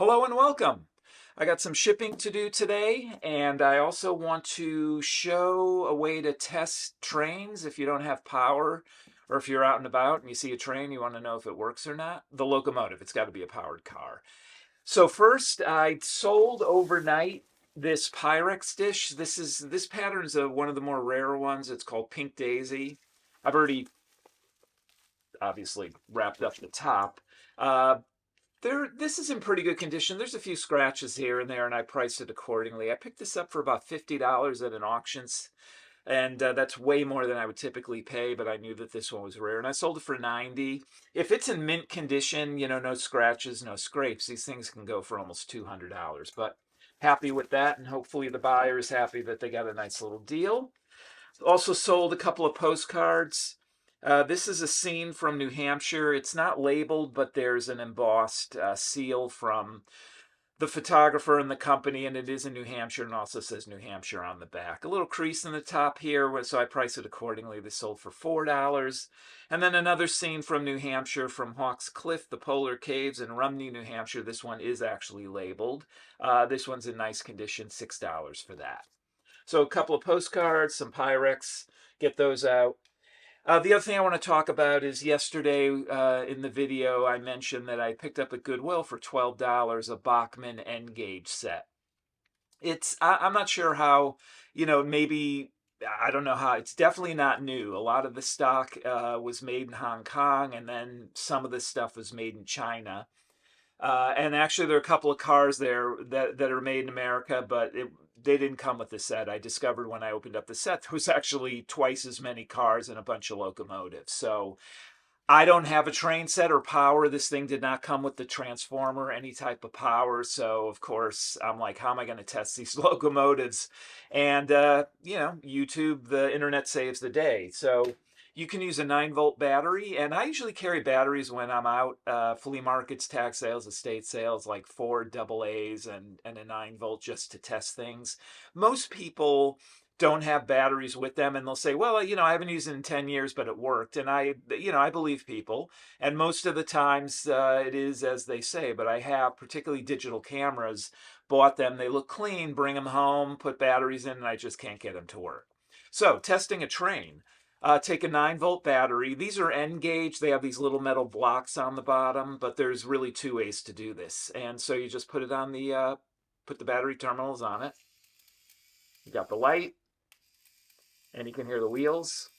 Hello and welcome. I got some shipping to do today, and I also want to show a way to test trains if you don't have power, or if you're out and about and you see a train, you want to know if it works or not. The locomotive, it's got to be a powered car. So first, I sold overnight this Pyrex dish. This pattern is one of the more rare ones. It's called Pink Daisy. I've already obviously wrapped up the top. Uh, this is in pretty good condition. There's a few scratches here and there, and I priced it accordingly. I picked this up for about $50 at an auction, and that's way more than I would typically pay, but I knew that this one was rare, and I sold it for $90. If it's in mint condition, no scratches, no scrapes, these things can go for almost $200, but happy with that, and hopefully the buyer is happy that they got a nice little deal. Also sold a couple of postcards. This is a scene from New Hampshire. It's not labeled, but there's an embossed seal from the photographer and the company, and it is in New Hampshire, and also says New Hampshire on the back. A little crease in the top here, so I priced it accordingly. This sold for $4. And then another scene from New Hampshire, from Hawks Cliff, the Polar Caves in Rumney, New Hampshire. This one is actually labeled. This one's in nice condition, $6 for that. So a couple of postcards, some Pyrex, get those out. The other thing I want to talk about is yesterday in the video I mentioned that I picked up at Goodwill for $12 a Bachmann N-gauge set. I'm not sure how, maybe, I don't know how, it's definitely not new. A lot of the stock was made in Hong Kong, and then some of this stuff was made in China. And actually, there are a couple of cars there that are made in America, but they didn't come with the set. I discovered when I opened up the set, there was actually twice as many cars and a bunch of locomotives. So I don't have a train set or power. This thing did not come with the transformer, any type of power. So, of course, I'm like, how am I going to test these locomotives? And, YouTube, the internet saves the day. So you can use a 9-volt battery, and I usually carry batteries when I'm out, flea markets, tag sales, estate sales, like 4 AA's and a 9-volt, just to test things. Most people don't have batteries with them, and they'll say, well, I haven't used it in 10 years, but it worked. And I believe people, and most of the times it is as they say. But I have, particularly digital cameras, bought them, they look clean, bring them home, put batteries in, and I just can't get them to work. So testing a train. Take a 9-volt battery. These are N-gauge. They have these little metal blocks on the bottom, but there's really 2 ways to do this. And so you just put it on put the battery terminals on it. You got the light, and you can hear the wheels.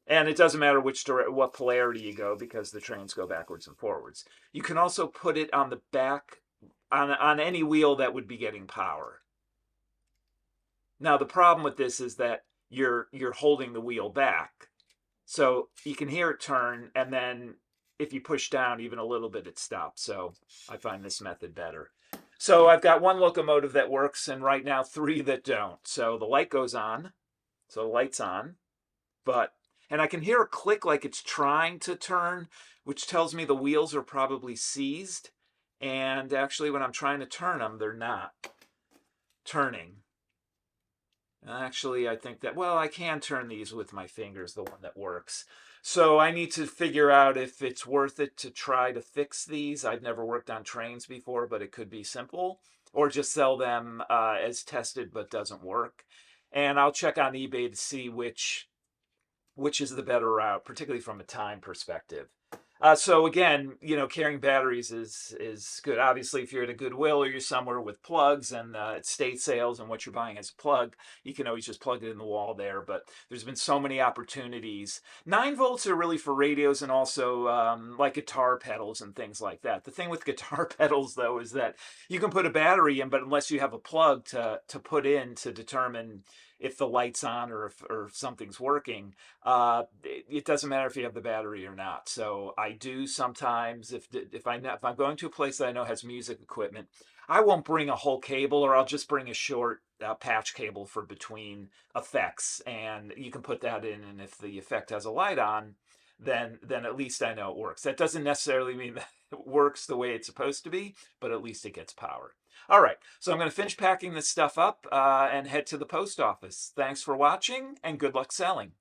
And it doesn't matter what polarity you go, because the trains go backwards and forwards. You can also put it on the back, on any wheel that would be getting power. Now, the problem with this is that you're holding the wheel back. So you can hear it turn, and then if you push down even a little bit, it stops. So I find this method better. So I've got 1 locomotive that works, and right now 3 that don't. So the light goes on. So the light's on. And I can hear a click like it's trying to turn, which tells me the wheels are probably seized. And actually, when I'm trying to turn them, they're not turning. Actually, I think that, well, I can turn these with my fingers, the one that works. So I need to figure out if it's worth it to try to fix these. I've never worked on trains before, but it could be simple. Or just sell them as tested but doesn't work. And I'll check on eBay to see which is the better route, particularly from a time perspective. So again, carrying batteries is good. Obviously, if you're at a Goodwill or you're somewhere with plugs and estate sales and what you're buying as a plug, you can always just plug it in the wall there. But there's been so many opportunities. 9 volts are really for radios, and also like guitar pedals and things like that. The thing with guitar pedals, though, is that you can put a battery in, but unless you have a plug to put in to determine if the light's on or if something's working, it doesn't matter if you have the battery or not. So I do sometimes, if I'm going to a place that I know has music equipment, I won't bring a whole cable, or I'll just bring a short patch cable for between effects, and you can put that in. And if the effect has a light on, then at least I know it works. That doesn't necessarily mean that it works the way it's supposed to be, but at least it gets power. All right, so I'm going to finish packing this stuff up and head to the post office. Thanks for watching, and good luck selling.